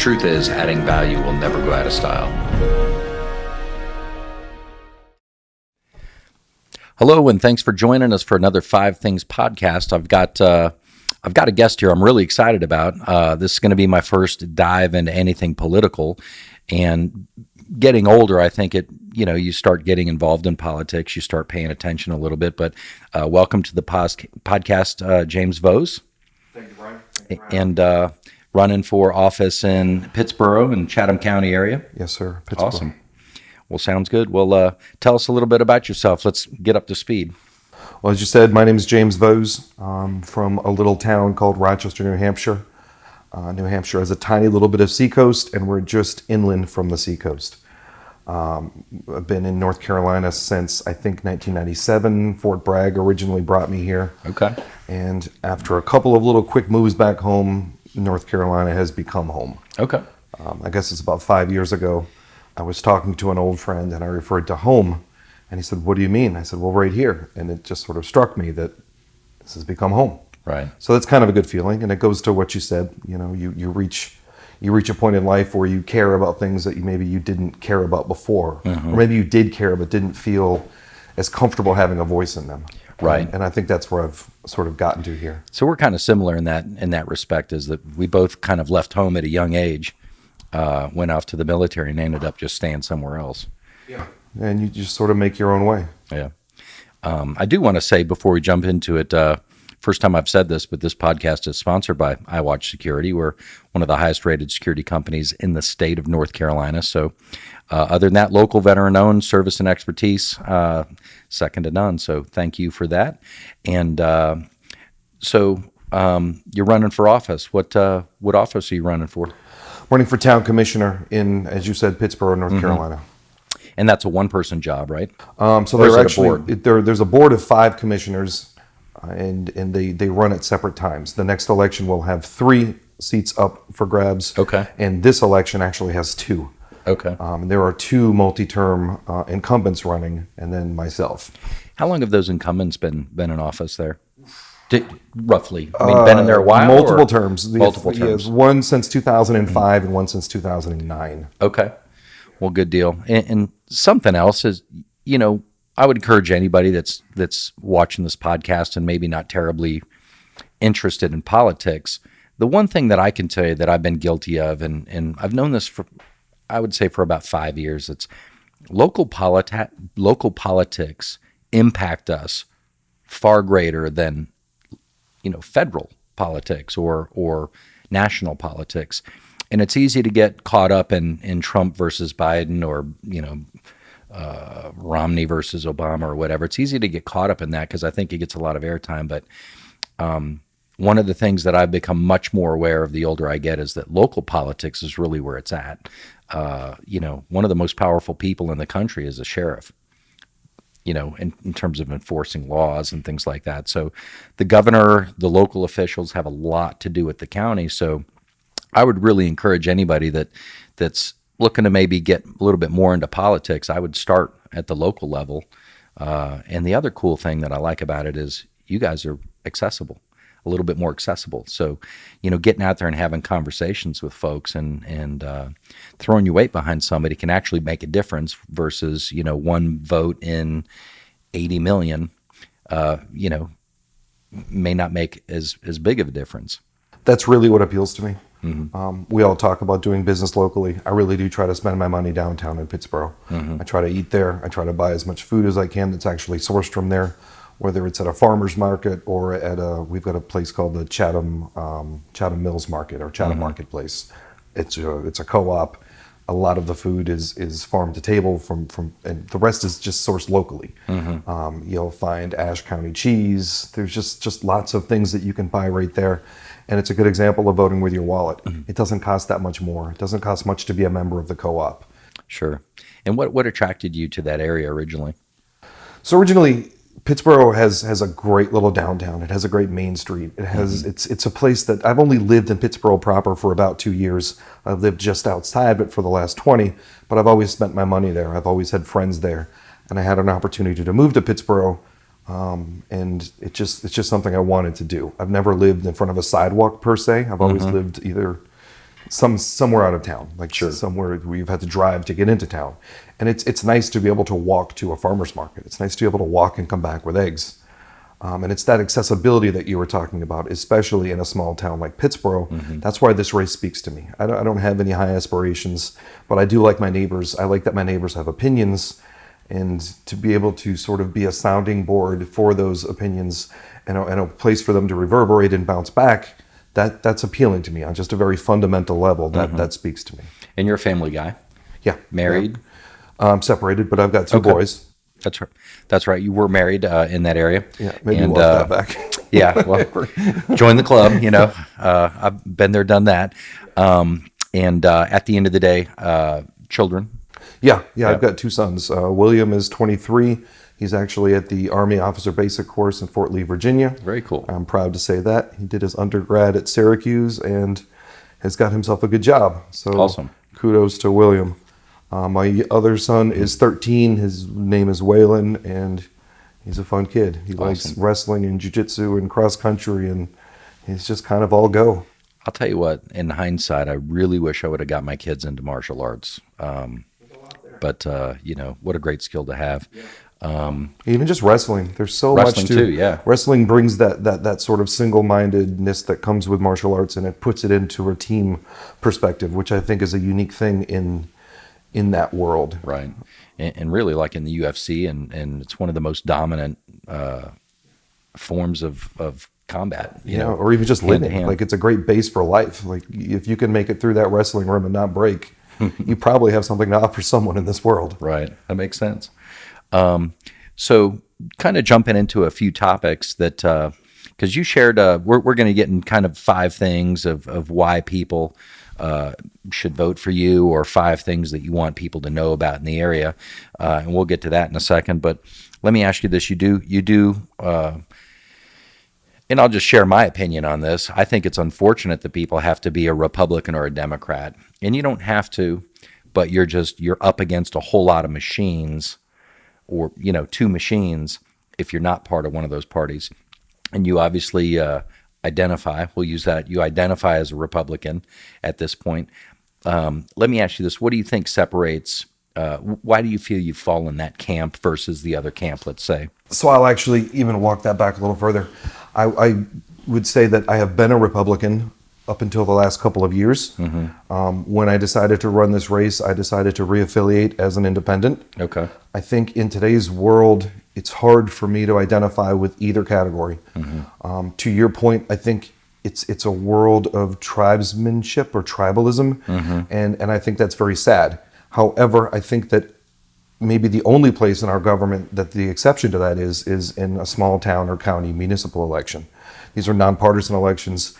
truth is, adding value will never go out of style. Hello, and thanks for joining us for another Five Things podcast. I've got a guest here I'm really excited about. This is going to be my first dive into anything political. And getting older, I think you start getting involved in politics. You start paying attention a little bit. But welcome to the podcast, James Vose. Thank you, Brian. And running for office in Pittsboro and Chatham County area. Yes, sir. Pittsboro. Awesome. Well, sounds good. Well, tell us a little bit about yourself. Let's get up to speed. Well, as you said, my name is James Vose. I'm from a little town called Rochester, New Hampshire. New Hampshire has a tiny little bit of seacoast, and we're just inland from the seacoast. I've been in North Carolina since, I think, 1997. Fort Bragg originally brought me here. Okay. And after a couple of little quick moves back home, North Carolina has become home. Okay. I guess it's about 5 years ago. I was talking to an old friend, and I referred to home. And he said, "What do you mean?" I said, "Well, right here." And it just sort of struck me that this has become home. Right. So that's kind of a good feeling. And it goes to what you said. You reach a point in life where you care about things that maybe you didn't care about before. Mm-hmm. Or maybe you did care but didn't feel as comfortable having a voice in them. Right. And I think that's where I've sort of gotten to here. So we're kind of similar in that respect, is that we both kind of left home at a young age, went off to the military, and ended up just staying somewhere else. Yeah. And you just sort of make your own way. Yeah. I do want to say before we jump into it, first time I've said this, but this podcast is sponsored by iWatch Security. We're one of the highest rated security companies in the state of North Carolina. So other than that, local veteran-owned service and expertise, second to none. So thank you for that. And so you're running for office. What office are you running for? Running for town commissioner in, as you said, Pittsboro, North Carolina. And that's a one-person job, right? So there's a board of 5 commissioners, and they run at separate times. The next election will have 3 seats up for grabs. Okay. And this election actually has 2. Okay. There are 2 multi-term incumbents running, and then myself. How long have those incumbents been in office there? Roughly. I mean, been in there a while? Multiple terms. Multiple terms. Yes, one since 2005 and one since 2009. Okay. Well, good deal. And something else is, I would encourage anybody that's watching this podcast and maybe not terribly interested in politics. The one thing that I can tell you that I've been guilty of, and I've known this for, I would say, for about 5 years, it's local politics impact us far greater than, federal politics or national politics. And it's easy to get caught up in Trump versus Biden or, Romney versus Obama or whatever. It's easy to get caught up in that because I think it gets a lot of airtime. But one of the things that I've become much more aware of the older I get is that local politics is really where it's at. One of the most powerful people in the country is a sheriff, in terms of enforcing laws and things like that. So the governor, the local officials have a lot to do with the county. So I would really encourage anybody that's looking to maybe get a little bit more into politics, I would start at the local level. And the other cool thing that I like about it is you guys are accessible, a little bit more accessible. So, getting out there and having conversations with folks and throwing your weight behind somebody can actually make a difference versus, one vote in 80 million, may not make as big of a difference. That's really what appeals to me. Mm-hmm. We all talk about doing business locally. I really do try to spend my money downtown in Pittsboro. Mm-hmm. I try to eat there. I try to buy as much food as I can that's actually sourced from there, whether it's at a farmer's market or we've got a place called the Chatham Mills Market or Chatham Marketplace. It's a co-op. A lot of the food is farm to table and the rest is just sourced locally. Mm-hmm. You'll find Ashe County cheese. There's just lots of things that you can buy right there. And it's a good example of voting with your wallet. Mm-hmm. It doesn't cost that much more. It doesn't cost much to be a member of the co-op. Sure. And what attracted you to that area originally? So originally, Pittsboro has a great little downtown. It has a great main street. It has it's a place that I've only lived in Pittsboro proper for about 2 years. I've lived just outside of it for the last 20, but I've always spent my money there. I've always had friends there, and I had an opportunity to move to Pittsboro, and it's just something I wanted to do. I've never lived in front of a sidewalk per se. I've always lived either somewhere out of town, like Sure. somewhere where you've had to drive to get into town. And it's nice to be able to walk to a farmer's market. It's nice to be able to walk and come back with eggs. And it's that accessibility that you were talking about, especially in a small town like Pittsboro. That's why this race speaks to me. I don't have any high aspirations, but I do like my neighbors. I like that my neighbors have opinions, and to be able to sort of be a sounding board for those opinions and a place for them to reverberate and bounce back, that's appealing to me on just a very fundamental level. That speaks to me. And you're a family guy, Yeah. married. Yeah. I'm separated, but I've got two boys. That's right. That's right. You were married in that area. Yeah, maybe walk that back. Yeah, well, join the club. I've been there, done that. And at the end of the day, children. Yeah, I've got two sons. William is 23. He's actually at the Army Officer Basic course in Fort Lee, Virginia. Very cool. I'm proud to say that. He did his undergrad at Syracuse and has got himself a good job. So Awesome. Kudos to William. My other son is 13. His name is Waylon, and he's a fun kid. He likes wrestling and jiu-jitsu and cross country, and he's just kind of all go. I'll tell you what, in hindsight, I really wish I would have got my kids into martial arts. But what a great skill to have. Even just wrestling, there's so Wrestling much to too, yeah. Wrestling brings that sort of single-mindedness that comes with martial arts, and it puts it into a team perspective, which I think is a unique thing in that world. Right. And really, like in the UFC, and it's one of the most dominant forms of combat. Or even just hand to living. hand. Like, it's a great base for life. Like, if you can make it through that wrestling room and not break, you probably have something to offer someone in this world. Right. That makes sense. So kind of jumping into a few topics that, because you shared, we're going to get in kind of 5 things of why people should vote for you, or 5 things that you want people to know about in the area. And we'll get to that in a second. But let me ask you this. You do, and I'll just share my opinion on this. I think it's unfortunate that people have to be a Republican or a Democrat. And you don't have to, but you're up against a whole lot of machines, or, 2 machines, if you're not part of one of those parties. And you obviously identify, we'll use that, you identify as a Republican at this point. Let me ask you this. What do you think separates, why do you feel you fall in that camp versus the other camp, let's say? So I'll actually even walk that back a little further. I would say that I have been a Republican up until the last couple of years. When I decided to run this race, I decided to reaffiliate as an independent. Okay. I think in today's world, it's hard for me to identify with either category. To your point, I think it's a world of tribesmanship or tribalism, and I think that's very sad. However, I think that maybe the only place in our government that the exception to that is in a small town or county municipal election. These are nonpartisan elections.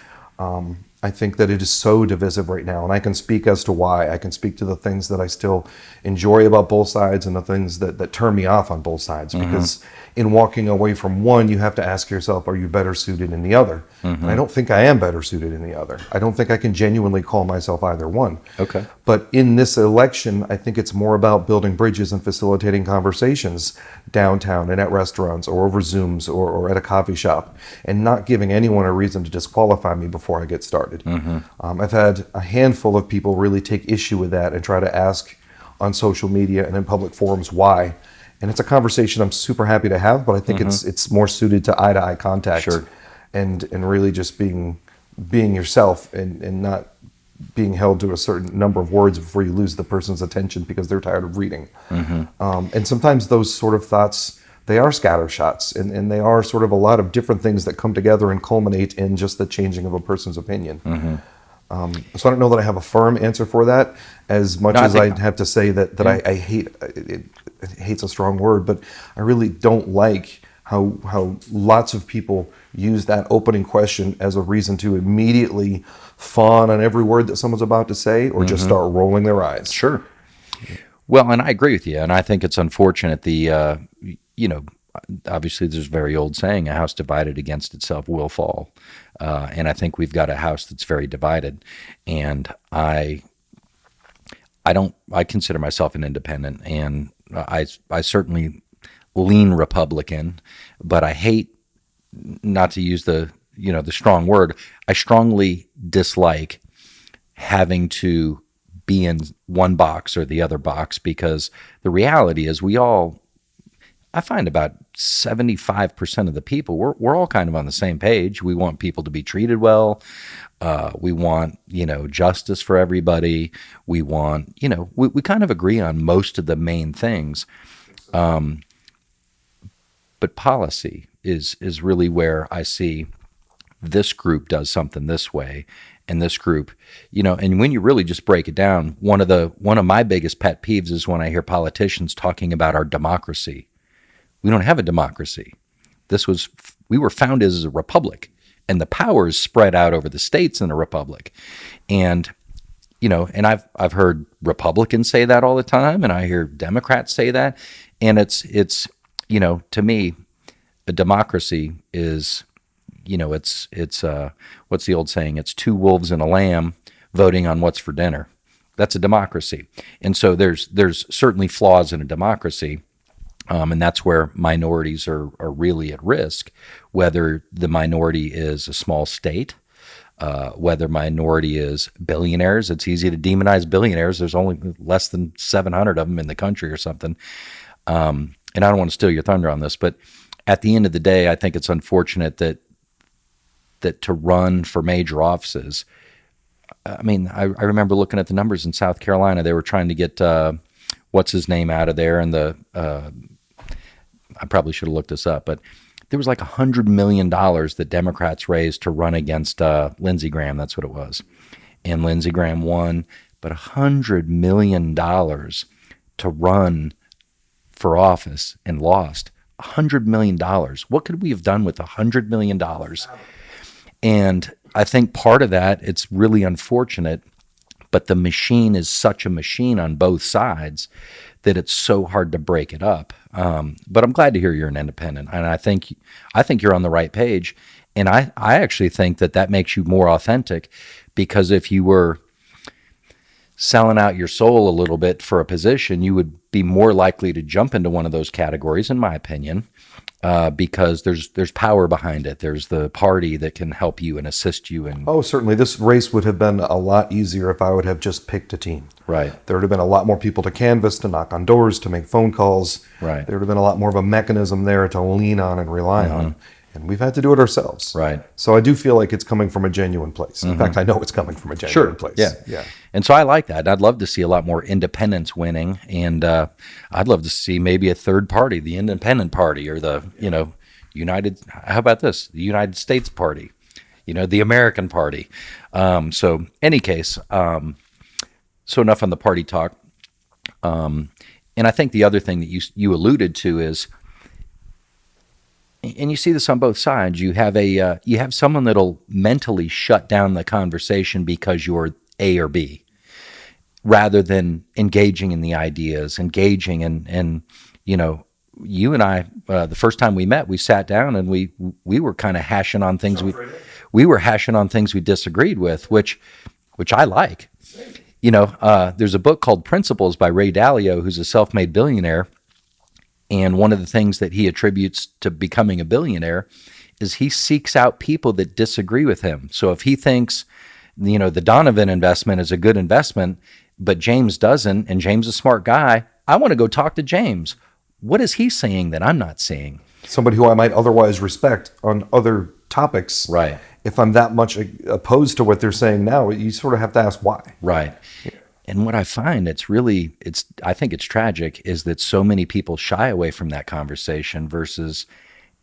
I think that it is so divisive right now, and I can speak as to why. I can speak to the things that I still enjoy about both sides and the things that turn me off on both sides, because in walking away from one, you have to ask yourself, are you better suited in the other? And I don't think I am better suited in the other. I don't think I can genuinely call myself either one. Okay. But in this election, I think it's more about building bridges and facilitating conversations downtown and at restaurants or over Zooms or at a coffee shop, and not giving anyone a reason to disqualify me before I get started. I've had a handful of people really take issue with that and try to ask on social media and in public forums why. And it's a conversation I'm super happy to have, but I think it's more suited to eye contact. Sure. And really just being yourself and not being held to a certain number of words before you lose the person's attention because they're tired of reading. And sometimes those sort of thoughts, they are scatter shots, and they are sort of a lot of different things that come together and culminate in just the changing of a person's opinion. So I don't know that I have a firm answer for that, as much as I have to say that I hate it. Hate's a strong word, but I really don't like how lots of people use that opening question as a reason to immediately fawn on every word that someone's about to say, or just start rolling their eyes. Sure. Well, and I agree with you, and I think it's unfortunate. Obviously there's a very old saying, a house divided against itself will fall. And I think we've got a house that's very divided. And I consider myself an independent, and I certainly lean Republican, but I hate, not to use the strong word, I strongly dislike having to be in one box or the other box, because the reality is I find about 75% of the people, we're all kind of on the same page. We want people to be treated well. We want, justice for everybody. We want, we kind of agree on most of the main things. But policy is really where I see this group does something this way, and this group, and when you really just break it down, one of my biggest pet peeves is when I hear politicians talking about our democracy. We don't have a democracy. We were founded as a republic, and the power is spread out over the states in a republic. And and I've heard Republicans say that all the time, and I hear Democrats say that, and it's to me, a democracy is, it's what's the old saying? It's two wolves and a lamb voting on what's for dinner. That's a democracy. And so there's certainly flaws in a democracy. And that's where minorities are really at risk, whether the minority is a small state, whether minority is billionaires. It's easy to demonize billionaires. There's only less than 700 of them in the country or something. And I don't want to steal your thunder on this, but at the end of the day, I think it's unfortunate that to run for major offices, I mean, I remember looking at the numbers in South Carolina. They were trying to get what's his name out of there, and I probably should have looked this up, but there was like $100 million that Democrats raised to run against Lindsey Graham. That's what it was. And Lindsey Graham won, but $100 million to run for office and lost. $100 million. What could we have done with $100 million? And I think part of that, it's really unfortunate, but the machine is such a machine on both sides that it's so hard to break it up. But I'm glad to hear you're an independent, and I think you're on the right page. And I actually think that makes you more authentic, because if you were selling out your soul a little bit for a position, you would be more likely to jump into one of those categories, in my opinion, because there's power behind it. There's the party that can help you and assist you. And oh, certainly, this race would have been a lot easier if I would have just picked a team. Right. There would have been a lot more people to canvass, to knock on doors, to make phone calls. Right. There would have been a lot more of a mechanism there to lean on and rely on. And we've had to do it ourselves. Right. So I do feel like it's coming from a genuine place. In fact, I know it's coming from a genuine place. Yeah. And so I like that. I'd love to see a lot more independents winning, and I'd love to see maybe a third party, the Independent Party, or the United. How about this? The United States Party, the American Party. So any case, so enough on the party talk. And I think the other thing that you alluded to is, and you see this on both sides, you have someone that'll mentally shut down the conversation because you're A or B, rather than engaging in the ideas, engaging and you and I, the first time we met, we sat down and we were kind of hashing on things we were hashing on things we disagreed with, which I like. There's a book called Principles by Ray Dalio, who's a self-made billionaire. And one of the things that he attributes to becoming a billionaire is he seeks out people that disagree with him. So if he thinks, the Donovan investment is a good investment, but James doesn't, and James is a smart guy, I want to go talk to James. What is he saying that I'm not seeing? Somebody who I might otherwise respect on other topics. Right. If I'm that much opposed to what they're saying now, you sort of have to ask why. Right. And what I find, I think it's tragic, is that so many people shy away from that conversation versus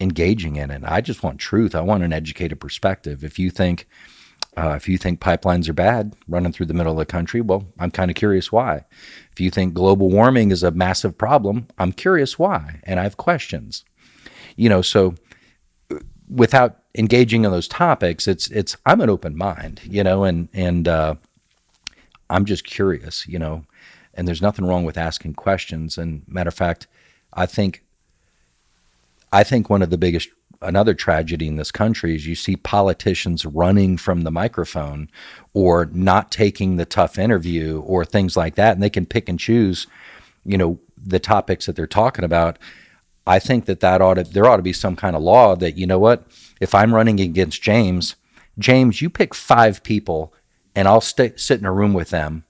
engaging in it. I just want truth. I want an educated perspective. If you think pipelines are bad running through the middle of the country, well, I'm kind of curious why. If you think global warming is a massive problem, I'm curious why, and I have questions. So without engaging in those topics, I'm an open mind, and I'm just curious, and there's nothing wrong with asking questions. And matter of fact, I think one of the biggest, another tragedy in this country is you see politicians running from the microphone or not taking the tough interview or things like that, and they can pick and choose, the topics that they're talking about. I think there ought to be some kind of law that, if I'm running against James, you pick 5 people and I'll sit in a room with them,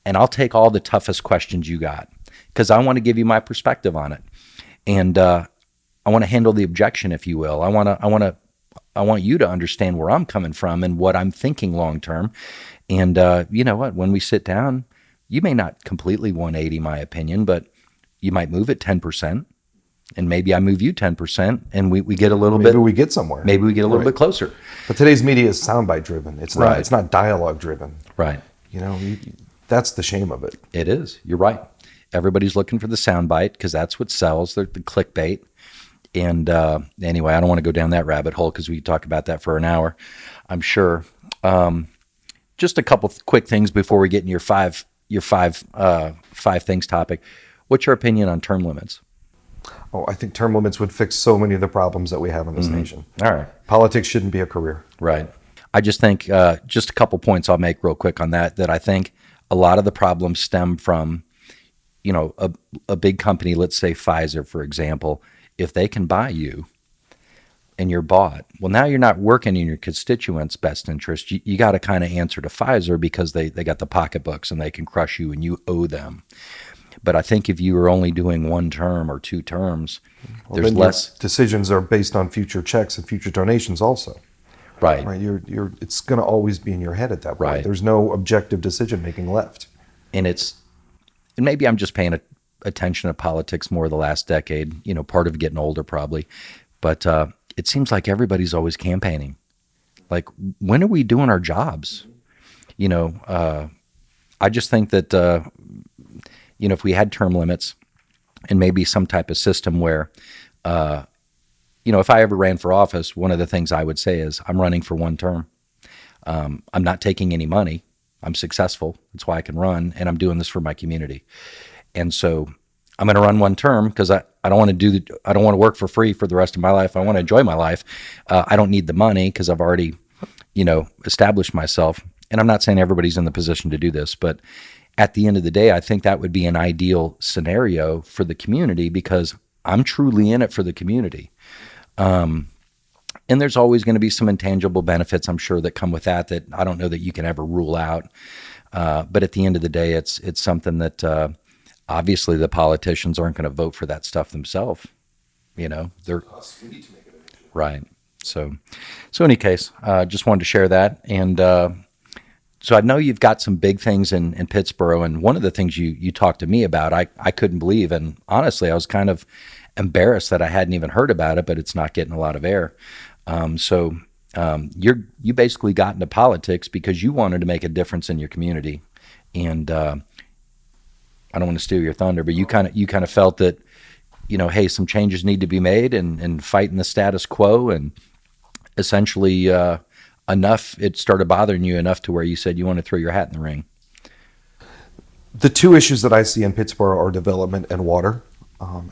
and I'll take all the toughest questions you got because I want to give you my perspective on it, and I want to handle the objection, if you will. I want you to understand where I'm coming from and what I'm thinking long term. And you know what? When we sit down, you may not completely 180 my opinion, but you might move it 10%, and maybe I move you 10%, and we get a little bit. Maybe we get somewhere. Maybe we get a little bit closer. But today's media is soundbite driven. It's not. Right. It's not dialogue driven. Right. You know, that's the shame of it. It is. You're right. Everybody's looking for the soundbite because that's what sells. They're the clickbait. And anyway, I don't want to go down that rabbit hole because we could talk about that for an hour, I'm sure. Just a couple quick things before we get in your five things topic. What's your opinion on term limits? Oh, I think term limits would fix so many of the problems that we have in this nation. All right. Politics shouldn't be a career. Right. I just think just a couple points I'll make real quick on that I think a lot of the problems stem from, you know, a big company, let's say Pfizer, for example. If they can buy you and you're bought, well, now you're not working in your constituents' best interest. You got to kind of answer to Pfizer because they got the pocketbooks and they can crush you and you owe them. But I think if you were only doing 1 term or 2 terms, there's less. Decisions are based on future checks and future donations also. Right. Right. It's going to always be in your head at that point. Right. There's no objective decision making left. And maybe I'm just paying attention to politics more the last decade, you know, part of getting older probably. But it seems like everybody's always campaigning. Like, when are we doing our jobs? You know, I just think that, you know, if we had term limits and maybe some type of system where, you know, if I ever ran for office, one of the things I would say is I'm running for 1 term. I'm not taking any money. I'm successful. That's why I can run, and I'm doing this for my community. And so I'm going to run 1 term because I don't want to work for free for the rest of my life. I want to enjoy my life. I don't need the money because I've already, you know, established myself. And I'm not saying everybody's in the position to do this, but at the end of the day, I think that would be an ideal scenario for the community because I'm truly in it for the community. And there's always going to be some intangible benefits, I'm sure, that come with that I don't know that you can ever rule out. But at the end of the day, it's something that obviously the politicians aren't going to vote for that stuff themselves. You know, they're We need to make it an issue. right. So in any case, just wanted to share that. And so I know you've got some big things in Pittsboro. And one of the things you talked to me about, I couldn't believe. And honestly, I was kind of embarrassed that I hadn't even heard about it, but it's not getting a lot of air. So you basically got into politics because you wanted to make a difference in your community. And I don't want to steal your thunder, but you kind of felt that, you know, hey, some changes need to be made and fighting the status quo. And essentially it started bothering you enough to where you said you want to throw your hat in the ring. The 2 issues that I see in Pittsboro are development and water.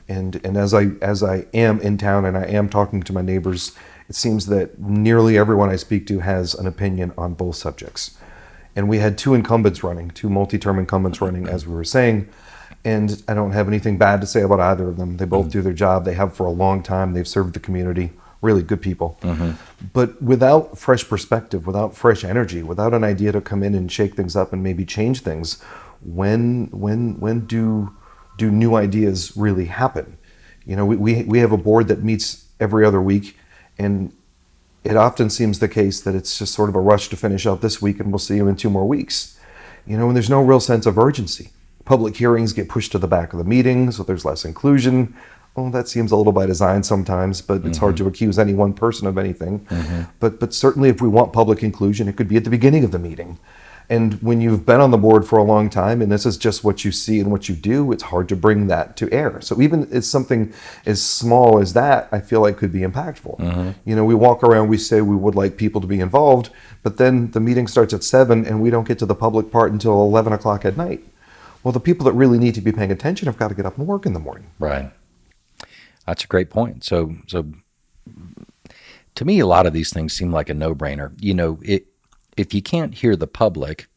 And as I am in town and I am talking to my neighbors, it seems that nearly everyone I speak to has an opinion on both subjects. And we had 2 incumbents running, 2 multi-term incumbents running, as we were saying. And I don't have anything bad to say about either of them. They both do their job. They have for a long time. They've served the community. Really good people. Mm-hmm. But without fresh perspective, without fresh energy, without an idea to come in and shake things up and maybe change things, when do new ideas really happen? You know, we have a board that meets every other week, and it often seems the case that it's just sort of a rush to finish out this week and we'll see you in 2 more weeks. You know, and there's no real sense of urgency. Public hearings get pushed to the back of the meeting, so there's less inclusion. Well, that seems a little by design sometimes, but it's hard to accuse any one person of anything. Mm-hmm. But certainly if we want public inclusion, it could be at the beginning of the meeting. And when you've been on the board for a long time and this is just what you see and what you do, it's hard to bring that to air. So even it's something as small as that, I feel like could be impactful. Mm-hmm. You know, we walk around, we say we would like people to be involved, but then the meeting starts at 7 and we don't get to the public part until 11 o'clock at night. Well, the people that really need to be paying attention have got to get up and work in the morning. Right. That's a great point. So to me, a lot of these things seem like a no-brainer. You know, if you can't hear the public,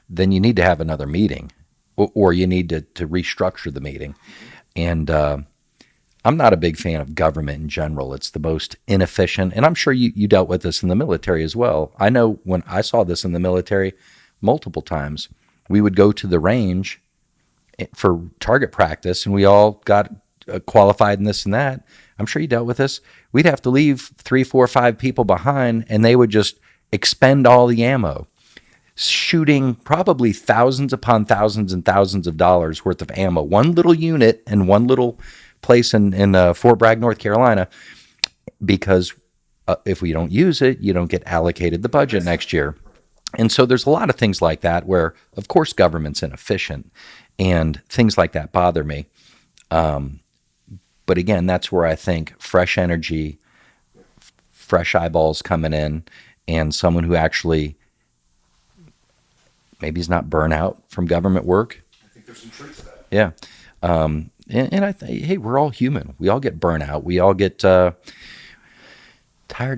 then you need to have another meeting or you need to restructure the meeting. And I'm not a big fan of government in general. It's the most inefficient. And I'm sure you dealt with this in the military as well. I know when I saw this in the military, multiple times. We would go to the range for target practice, and we all got qualified in this and that. I'm sure you dealt with this. We'd have to leave 3, 4, 5 people behind, and they would just expend all the ammo, shooting probably thousands upon thousands and thousands of dollars worth of ammo. One little unit in one little place in Fort Bragg, North Carolina, because if we don't use it, you don't get allocated the budget next year. And so there's a lot of things like that where, of course, government's inefficient, and things like that bother me. But again, that's where I think fresh energy, fresh eyeballs coming in, and someone who actually maybe is not burnt out from government work. I think there's some truth to that. Yeah. And I think, hey, we're all human. We all get burnt out. We all get tired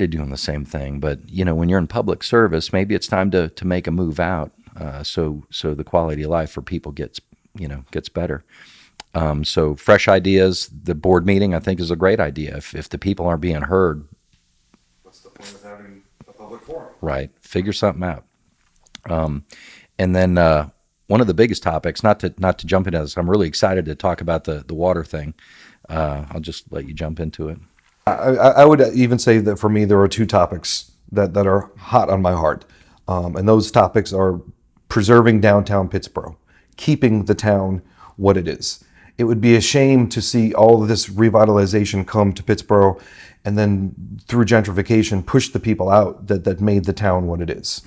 of doing the same thing. But, when you're in public service, maybe it's time to make a move out so the quality of life for people gets better. So fresh ideas, the board meeting, I think, is a great idea. If the people aren't being heard. What's the point of having a public forum? Right. Figure something out. And then one of the biggest topics, not to jump into this, I'm really excited to talk about the water thing. I'll just let you jump into it. I would even say that for me, there are 2 topics that are hot on my heart. And those topics are preserving downtown Pittsboro, keeping the town what it is. It would be a shame to see all of this revitalization come to Pittsboro and then through gentrification push the people out that made the town what it is.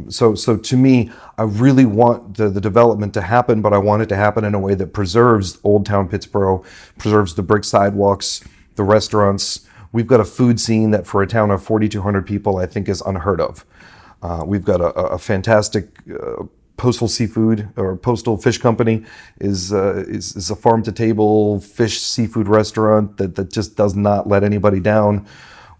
So to me, I really want the development to happen, but I want it to happen in a way that preserves Old Town Pittsboro, preserves the brick sidewalks, the restaurants. We've got a food scene that for a town of 4,200 people, I think is unheard of. We've got a fantastic Postal Seafood or Postal Fish Company is a farm to table fish seafood restaurant that just does not let anybody down.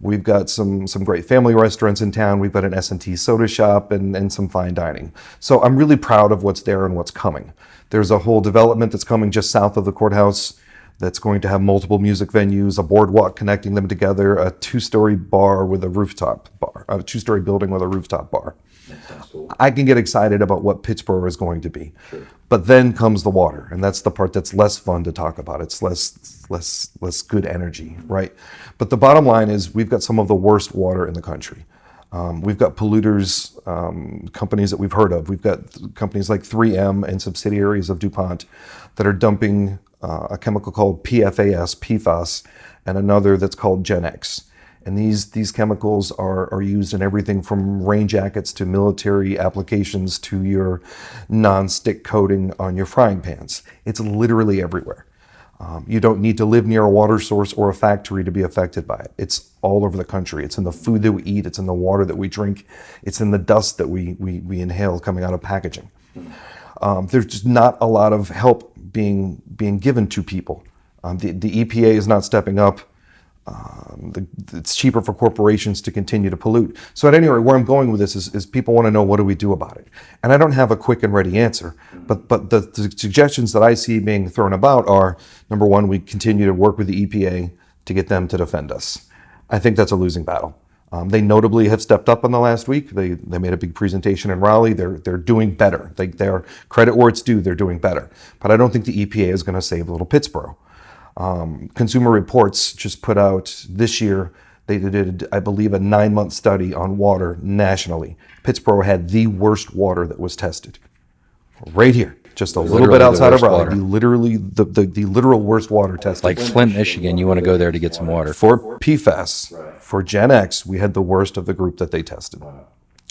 We've got some great family restaurants in town. We've got an S&T soda shop and some fine dining. So I'm really proud of what's there and what's coming. There's a whole development that's coming just south of the courthouse that's going to have multiple music venues, a boardwalk connecting them together, a 2-story bar with a rooftop bar, a 2-story building with a rooftop bar. That sounds cool. I can get excited about what Pittsboro is going to be. Sure. But then comes the water, and that's the part that's less fun to talk about. It's less good energy, right? But the bottom line is we've got some of the worst water in the country. We've got polluters, companies that we've heard of. We've got companies like 3M and subsidiaries of DuPont that are dumping a chemical called PFAS, and another that's called Gen X. And these chemicals are used in everything from rain jackets to military applications to your non-stick coating on your frying pans. It's literally everywhere. You don't need to live near a water source or a factory to be affected by it. It's all over the country. It's in the food that we eat. It's in the water that we drink. It's in the dust that we inhale coming out of packaging. There's just not a lot of help being given to people. The EPA is not stepping up. It's cheaper for corporations to continue to pollute. So at any rate, where I'm going with this is people want to know, what do we do about it? And I don't have a quick and ready answer, but the suggestions that I see being thrown about are, number one, we continue to work with the EPA to get them to defend us. I think that's a losing battle. They notably have stepped up in the last week. They made a big presentation in Raleigh. They're doing better. They're credit where it's due. They're doing better. But I don't think the EPA is going to save little Pittsboro. Consumer Reports just put out this year, they did, I believe, a 9-month study on water nationally. Pittsboro had the worst water that was tested. Right here, just a little bit outside of Raleigh. The literal worst water tested. Like Flint, Michigan, you want to go there to get some water. For PFAS, for Gen X, we had the worst of the group that they tested.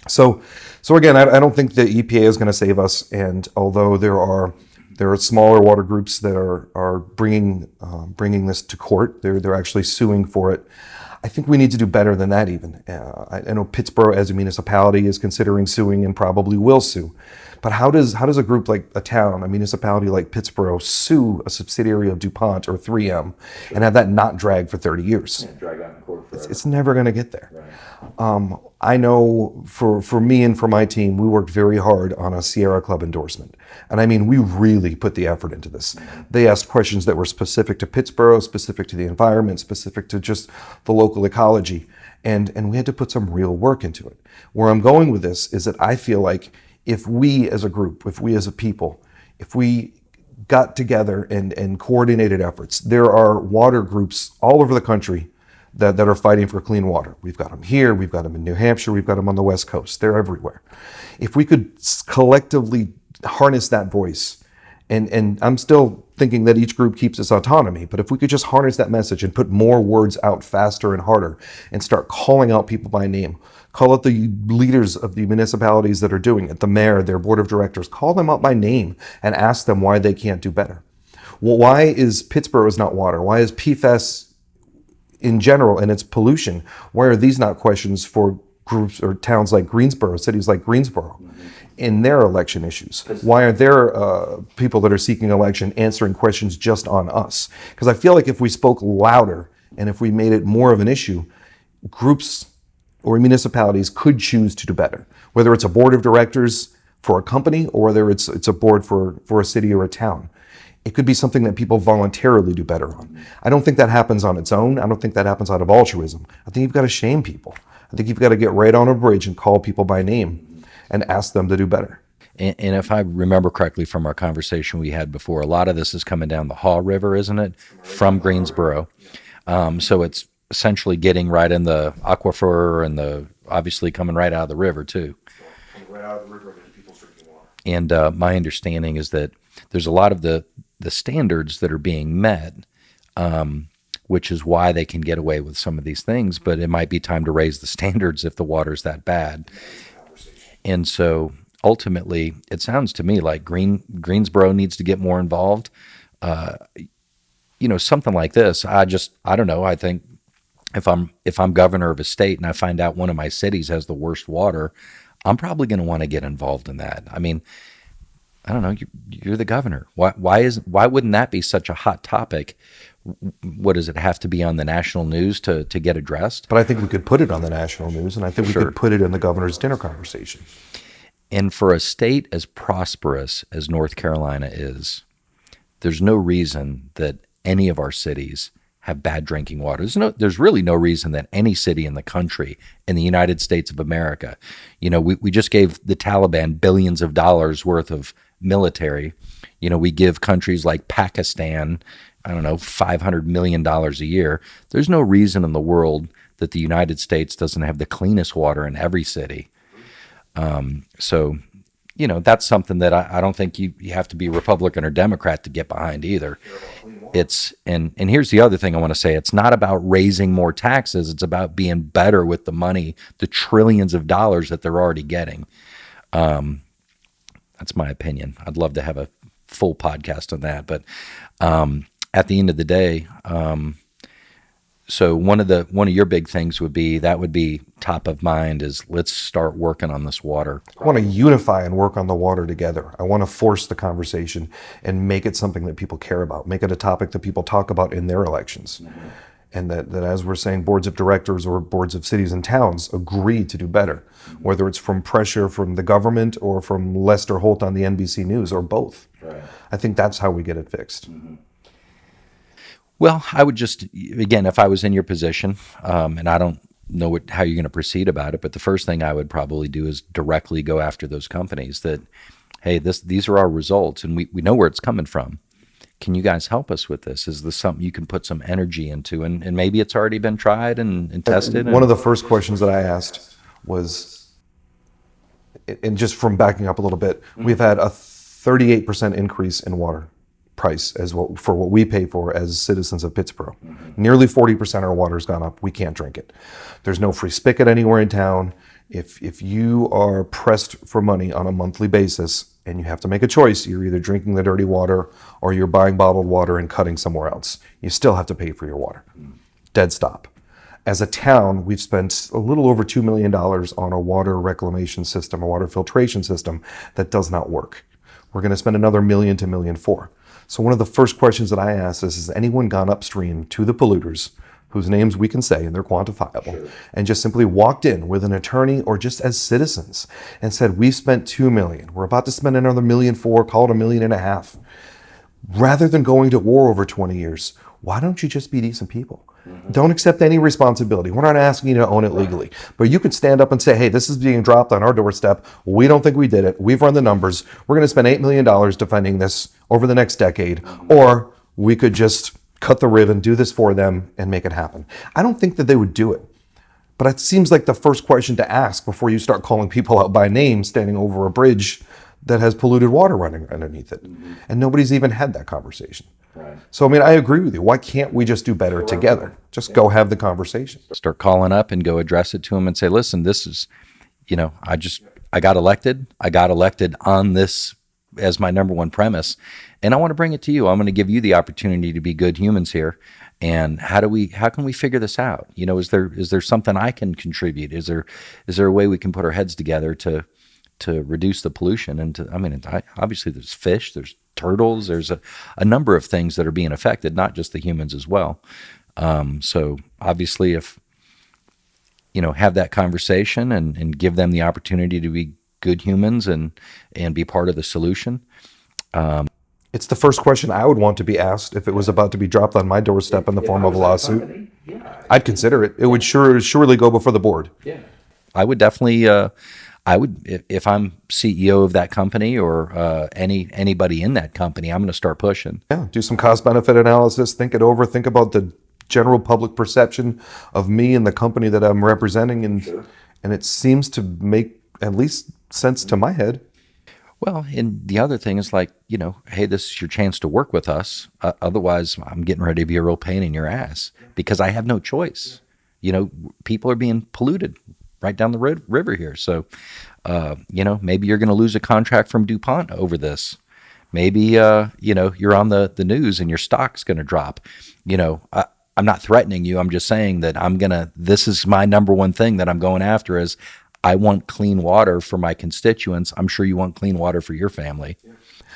So again, I don't think the EPA is going to save us. And although there are smaller water groups that are bringing this to court, they're actually suing for it. I think we need to do better than that even. I know Pittsboro as a municipality is considering suing and probably will sue. But how does a group like a municipality like Pittsboro sue a subsidiary of DuPont or 3M and have that not drag for 30 years? Drag out in court forever. It's never going to get there. Right. I know for me and for my team, we worked very hard on a Sierra Club endorsement. And I mean, we really put the effort into this. They asked questions that were specific to Pittsboro, specific to the environment, specific to just the local ecology. And we had to put some real work into it. Where I'm going with this is that I feel like if we as a group, if we as a people, if we got together and coordinated efforts, there are water groups all over the country that are fighting for clean water. We've got them here, we've got them in New Hampshire, we've got them on the West Coast. They're everywhere. If we could collectively harness that voice, and I'm still thinking that each group keeps its autonomy, but if we could just harness that message and put more words out faster and harder and start calling out people by name, call out the leaders of the municipalities that are doing it, the mayor, their board of directors, call them out by name and ask them why they can't do better. Well, why is Pittsboro is not water? Why is PFAS in general and its pollution? Why are these not questions for groups or towns like Greensboro, cities like Greensboro, in their election issues? Why are there people that are seeking election answering questions just on us? Because I feel like if we spoke louder and if we made it more of an issue, groups or municipalities could choose to do better. Whether it's a board of directors for a company or whether it's a board for a city or a town. It could be something that people voluntarily do better on. I don't think that happens on its own. I don't think that happens out of altruism. I think you've got to shame people. I think you've got to get right on a bridge and call people by name and ask them to do better. And if I remember correctly from our conversation we had before, a lot of this is coming down the Haw River, isn't it? From Greensboro. So it's essentially getting right in the aquifer and obviously coming right out of the river too. Right out of the river into people's drinking water. And my understanding is that there's a lot of the standards that are being met, which is why they can get away with some of these things, but it might be time to raise the standards if the water's that bad. And so ultimately, it sounds to me like Greensboro needs to get more involved. Something like this, I don't know. I think if I'm governor of a state and I find out one of my cities has the worst water, I'm probably going to want to get involved in that. I mean, I don't know. You're the governor. Why wouldn't that be such a hot topic? What does it have to be on the national news to get addressed? But I think we could put it on the national news, and I think we Sure. could put it in the governor's dinner conversation. And for a state as prosperous as North Carolina is, there's no reason that any of our cities have bad drinking water. There's really no reason that any city in the country, in the United States of America, we just gave the Taliban billions of dollars worth of military. We give countries like Pakistan, I don't know, $500 million a year. There's no reason in the world that the United States doesn't have the cleanest water in every city. So that's something that I don't think you have to be Republican or Democrat to get behind either. And here's the other thing I want to say. It's not about raising more taxes. It's about being better with the money, the trillions of dollars that they're already getting. That's my opinion. I'd love to have a full podcast on that. But at the end of the day, so one of your big things would be top of mind is let's start working on this water. I want to unify and work on the water together. I want to force the conversation and make it something that people care about, make it a topic that people talk about in their elections. Mm-hmm. And that as we're saying, boards of directors or boards of cities and towns agree to do better, whether it's from pressure from the government or from Lester Holt on the NBC News or both. Right. I think that's how we get it fixed. Mm-hmm. Well, I would just, again, if I was in your position, and I don't know how you're going to proceed about it, but the first thing I would probably do is directly go after those companies that, hey, these are our results, and we know where it's coming from. Can you guys help us with this? Is this something you can put some energy into? And maybe it's already been tried and tested. One of the first questions that I asked was, and just from backing up a little bit, we've had a 38% increase in water price for what we pay for as citizens of Pittsboro. Mm-hmm. Nearly 40% of our water's gone up. We can't drink it. There's no free spigot anywhere in town. If you are pressed for money on a monthly basis and you have to make a choice, you're either drinking the dirty water or you're buying bottled water and cutting somewhere else. You still have to pay for your water. Dead stop. As a town, we've spent a little over $2 million on a water reclamation system, a water filtration system that does not work. We're going to spend another $1 million to $1.4 million. So one of the first questions that I asked is, has anyone gone upstream to the polluters, whose names we can say and they're quantifiable, sure, and just simply walked in with an attorney or just as citizens and said, we've spent $2 million. We're about to spend another $1.4 million, call it $1.5 million. Rather than going to war over 20 years, why don't you just be decent people? Don't accept any responsibility. We're not asking you to own it legally. But you can stand up and say, hey, this is being dropped on our doorstep. We don't think we did it. We've run the numbers. We're going to spend $8 million defending this over the next decade. Or we could just cut the ribbon, do this for them, and make it happen. I don't think that they would do it. But it seems like the first question to ask before you start calling people out by name standing over a bridge that has polluted water running underneath it. And nobody's even had that conversation. Right. So, I mean, I agree with you. Why can't we just do better together? Just go have the conversation. Start calling up and go address it to them and say, listen, this is, I got elected. I got elected on this as my number one premise. And I want to bring it to you. I'm going to give you the opportunity to be good humans here. And how can we figure this out? Is there something I can contribute? Is there a way we can put our heads together to reduce the pollution? And obviously there's fish, there's turtles, there's a number of things that are being affected, not just the humans as well. So obviously if, have that conversation and give them the opportunity to be good humans and be part of the solution. It's the first question I would want to be asked if it was about to be dropped on my doorstep in the form of a lawsuit. I'd consider it. It would surely go before the board. Yeah, I would definitely. If I'm CEO of that company or anybody in that company, I'm going to start pushing. Yeah, do some cost benefit analysis. Think it over. Think about the general public perception of me and the company that I'm representing, and it seems to make at least sense to my head. Well, and the other thing is like, hey, this is your chance to work with us. Otherwise, I'm getting ready to be a real pain in your ass because I have no choice. People are being polluted right down the river here. So, maybe you're going to lose a contract from DuPont over this. Maybe, you're on the news and your stock's going to drop. I'm not threatening you. I'm just saying that this is my number one thing that I'm going after is I want clean water for my constituents. I'm sure you want clean water for your family.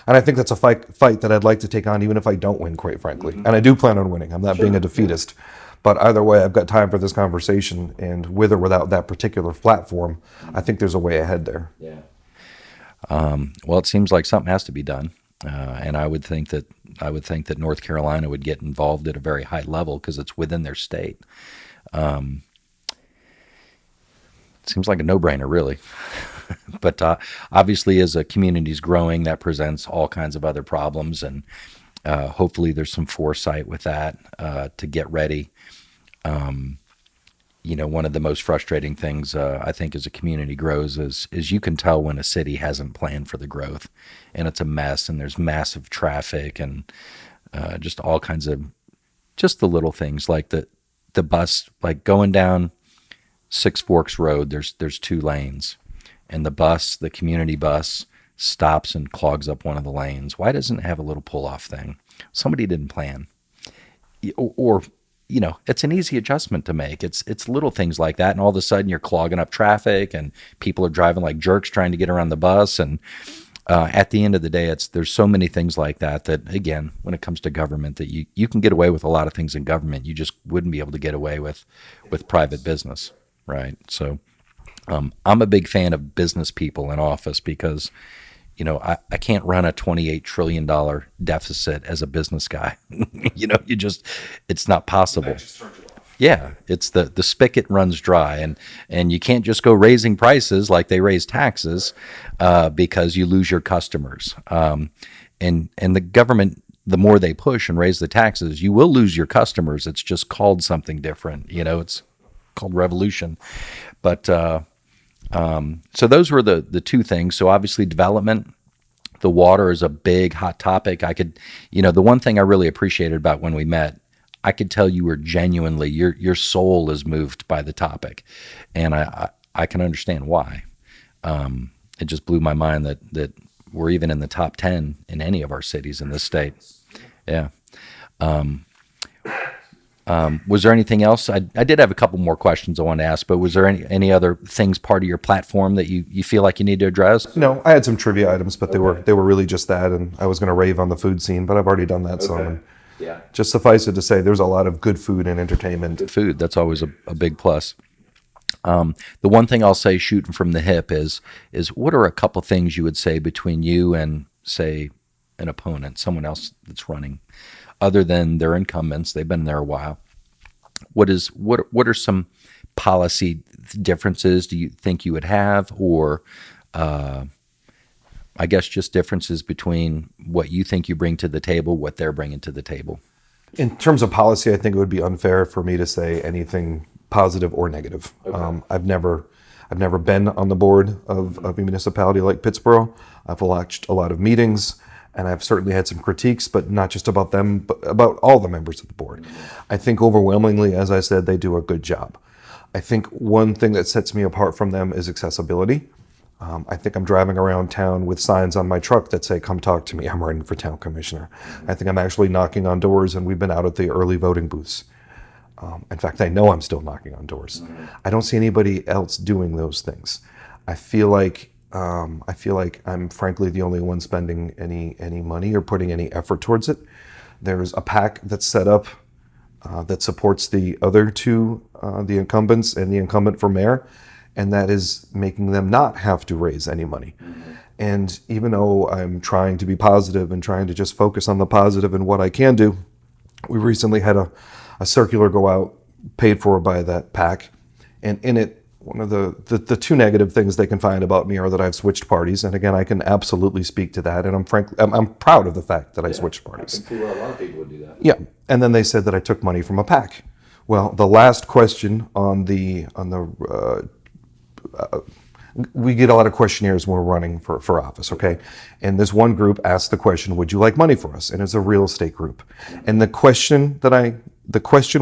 And I think that's a fight that I'd like to take on, even if I don't win, quite frankly. And I do plan on winning. I'm not being a defeatist. But either way, I've got time for this conversation. And with or without that particular platform, I think there's a way ahead there. Yeah. Well, it seems like something has to be done. And I would think that North Carolina would get involved at a very high level because it's within their state. Seems like a no-brainer, really. But obviously, as a community is growing, that presents all kinds of other problems, and hopefully there's some foresight with that to get ready. One of the most frustrating things I think as a community grows is you can tell when a city hasn't planned for the growth, and it's a mess, and there's massive traffic, and just all kinds of just the little things like the bus, like going down Six Forks Road, there's 2 lanes, and the community bus stops and clogs up one of the lanes. Why doesn't it have a little pull-off thing? Somebody didn't plan. Or it's an easy adjustment to make. It's little things like that, and all of a sudden you're clogging up traffic, and people are driving like jerks trying to get around the bus, and at the end of the day, there's so many things like that, again, when it comes to government, that you can get away with a lot of things in government. You just wouldn't be able to get away with private business. Right. So I'm a big fan of business people in office because, I can't run a $28 trillion deficit as a business guy. It's not possible. Yeah. It's the spigot runs dry, and you can't just go raising prices like they raise taxes because you lose your customers. And the government, the more they push and raise the taxes, you will lose your customers. It's just called something different. It's called revolution. But so those were the 2 things. So obviously development, the water is a big hot topic. The one thing I really appreciated about when we met, I could tell you were genuinely, your soul is moved by the topic, and I can understand why. It just blew my mind that we're even in the top 10 in any of our cities in this state. Yeah. Was there anything else? I did have a couple more questions I wanted to ask, but was there any other things part of your platform that you feel like you need to address? No, I had some trivia items, but they were really just that, and I was going to rave on the food scene, but I've already done that. So yeah, just suffice it to say, there's a lot of good food and entertainment. Food, that's always a big plus. The one thing I'll say, shooting from the hip, is what are a couple things you would say between you and, say, an opponent, someone else that's running, other than their incumbents? They've been there a while. what are some policy differences do you think you would have, or I guess just differences between what you think you bring to the table, what they're bringing to the table? In terms of policy, I think it would be unfair for me to say anything positive or negative. Okay. I've never been on the board of a municipality like Pittsboro. I've watched a lot of meetings, and I've certainly had some critiques, but not just about them, but about all the members of the board. I think overwhelmingly, as I said, they do a good job. I think one thing that sets me apart from them is accessibility. I think I'm driving around town with signs on my truck that say, "Come talk to me, I'm running for town commissioner." I think I'm actually knocking on doors, and we've been out at the early voting booths. In fact, I know I'm still knocking on doors. I don't see anybody else doing those things. I feel like I'm frankly the only one spending any money or putting any effort towards it. There's a PAC that's set up that supports the other two, the incumbents and the incumbent for mayor, and that is making them not have to raise any money. And even though I'm trying to be positive and trying to just focus on the positive and what I can do, we recently had a circular go out paid for by that PAC, and in it, one of the two negative things they can find about me are that I've switched parties. And again, I can absolutely speak to that, and I'm proud of the fact that I switched parties. I can see where a lot of people would do that. Yeah, and then they said that I took money from a PAC. Well, the last question on the we get a lot of questionnaires when we're running for office, okay? And this one group asked the question, "Would you like money for us?" And it's a real estate group. And the question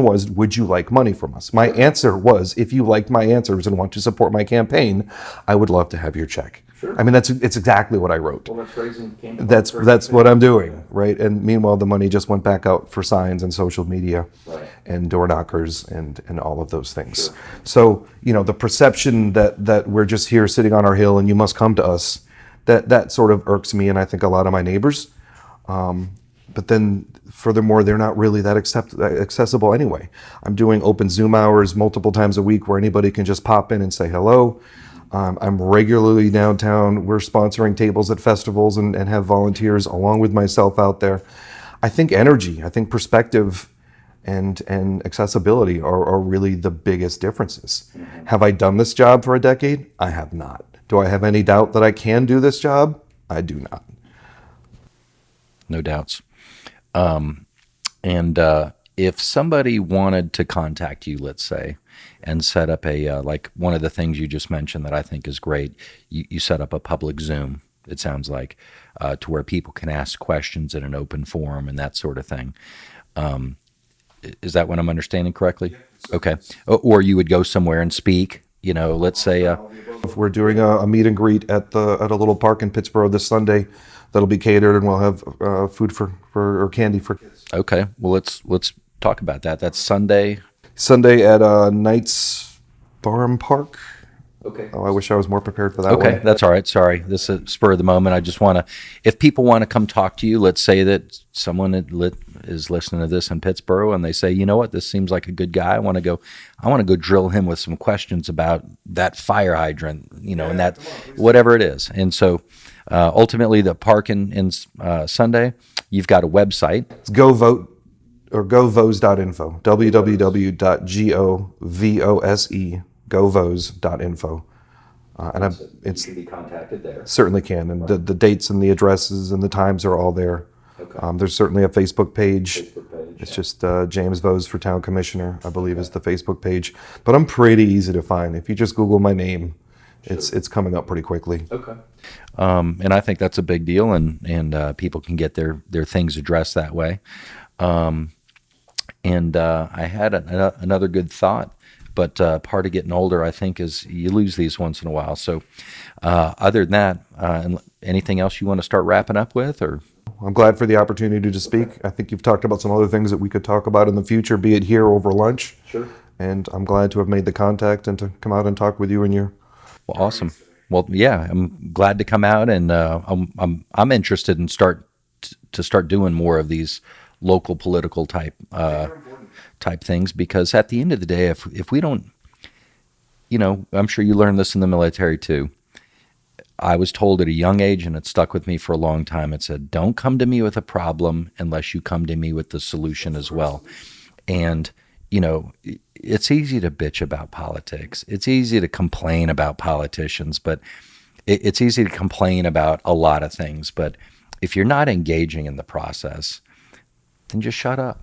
was, "Would you like money from us?" My answer was, if you like my answers and want to support my campaign, I would love to have your check. Sure. I mean, it's exactly what I wrote. Well, that's raising That's what I'm doing, right? And meanwhile, the money just went back out for signs and social media, Right. and door knockers and all of those things. Sure. So, the perception that we're just here sitting on our hill and you must come to us, that sort of irks me, and I think a lot of my neighbors. But then furthermore, they're not really that accessible anyway. I'm doing open Zoom hours multiple times a week where anybody can just pop in and say hello. I'm regularly downtown. We're sponsoring tables at festivals and have volunteers along with myself out there. I think energy, I think perspective and accessibility are really the biggest differences. Mm-hmm. Have I done this job for a decade? I have not. Do I have any doubt that I can do this job? I do not. No doubts. And if somebody wanted to contact you, let's say, and set up like one of the things you just mentioned that I think is great, you set up a public Zoom, it sounds like, to where people can ask questions in an open forum and that sort of thing. Is that what I'm understanding correctly? Yeah. Okay. Or you would go somewhere and speak, let's say. If we're doing a meet and greet at a little park in Pittsboro this Sunday, that'll be catered, and we'll have food or candy for kids. Okay. Well, let's talk about that. That's Sunday. Sunday at Knights Farm Park. Okay. Oh, I wish I was more prepared for that. Okay, one. That's all right. Sorry, this is spur of the moment. I just want to, if people want to come talk to you, let's say that someone is listening to this in Pittsboro and they say, you know what, this seems like a good guy. I want to go drill him with some questions about that fire hydrant, and that whatever it is. And so, ultimately, the park in Sunday, you've got a website. It's Go Vote or govose.info. www.govose.info. And it's you can be contacted there. Certainly can, and the dates and the addresses and the times are all there. Okay. There's certainly a Facebook page. It's just James Vose for Town Commissioner, I believe, is the Facebook page. But I'm pretty easy to find. If you just Google my name, it's coming up pretty quickly. Okay. And I think that's a big deal, and people can get their things addressed that way. And I had another good thought, but part of getting older, I think, is you lose these once in a while. So other than that, anything else you want to start wrapping up with? Or I'm glad for the opportunity to speak. I think you've talked about some other things that we could talk about in the future, be it here over lunch. Sure. And I'm glad to have made the contact and to come out and talk with you and your... Well, awesome. Well, yeah, I'm glad to come out, and I'm interested in start doing more of these local political type things, because at the end of the day, if we don't, I'm sure you learned this in the military too. I was told at a young age, and it stuck with me for a long time. It said, "Don't come to me with a problem unless you come to me with the solution as well." And it's easy to bitch about politics. It's easy to complain about politicians, but it's easy to complain about a lot of things. But if you're not engaging in the process, then just shut up,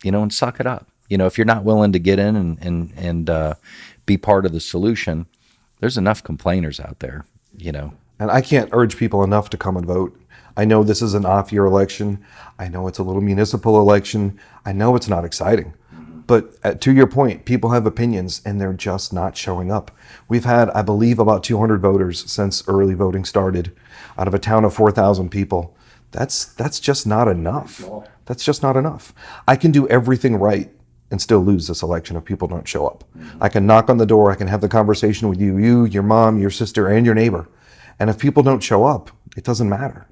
and suck it up. If you're not willing to get in and be part of the solution, there's enough complainers out there. And I can't urge people enough to come and vote. I know this is an off-year election. I know it's a little municipal election. I know it's not exciting. But to your point, people have opinions and they're just not showing up. We've had, I believe, about 200 voters since early voting started out of a town of 4,000 people. That's just not enough. That's just not enough. I can do everything right and still lose this election if people don't show up. I can knock on the door. I can have the conversation with you, your mom, your sister, and your neighbor. And if people don't show up, it doesn't matter.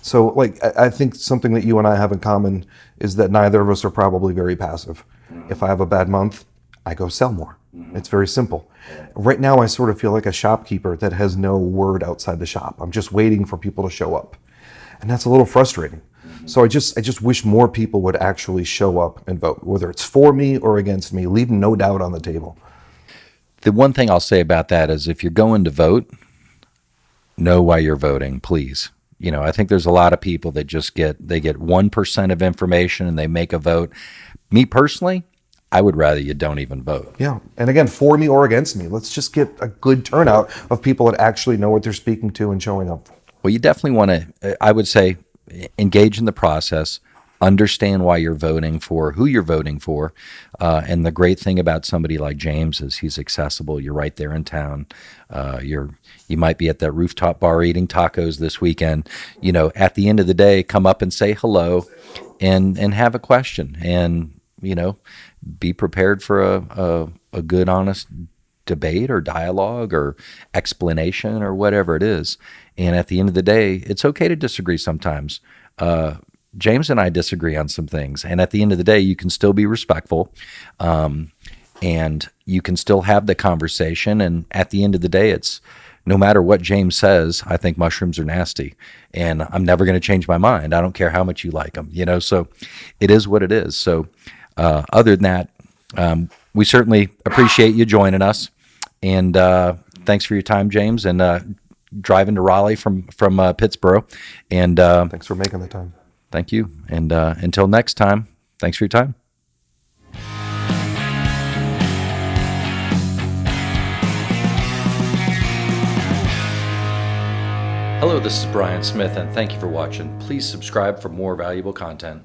So I think something that you and I have in common is that neither of us are probably very passive. If I have a bad month, I go sell more. It's very simple. Right now, I sort of feel like a shopkeeper that has no word outside the shop. I'm just waiting for people to show up. And that's a little frustrating. So I just wish more people would actually show up and vote, whether it's for me or against me, leave no doubt on the table. The one thing I'll say about that is if you're going to vote, know why you're voting, please. I think there's a lot of people that just get 1% of information and they make a vote. Me personally, I would rather you don't even vote. Yeah. And again, for me or against me, let's just get a good turnout of people that actually know what they're speaking to and showing up. Well, you definitely want to, I would say, engage in the process, understand why you're voting for, who you're voting for. And the great thing about somebody like James is he's accessible. You're right there in town. You might be at that rooftop bar eating tacos this weekend. At the end of the day, come up and say hello and have a question and, be prepared for a good, honest debate or dialogue or explanation or whatever it is. And at the end of the day, it's okay to disagree sometimes. James and I disagree on some things. And at the end of the day, you can still be respectful and you can still have the conversation. And at the end of the day, it's no matter what James says, I think mushrooms are nasty. And I'm never going to change my mind. I don't care how much you like them, so it is what it is. So other than that, we certainly appreciate you joining us. And thanks for your time, James, and driving to Raleigh from Pittsboro. And thanks for making the time. Thank you. And until next time, thanks for your time. Hello, this is Brian Smith, and thank you for watching. Please subscribe for more valuable content.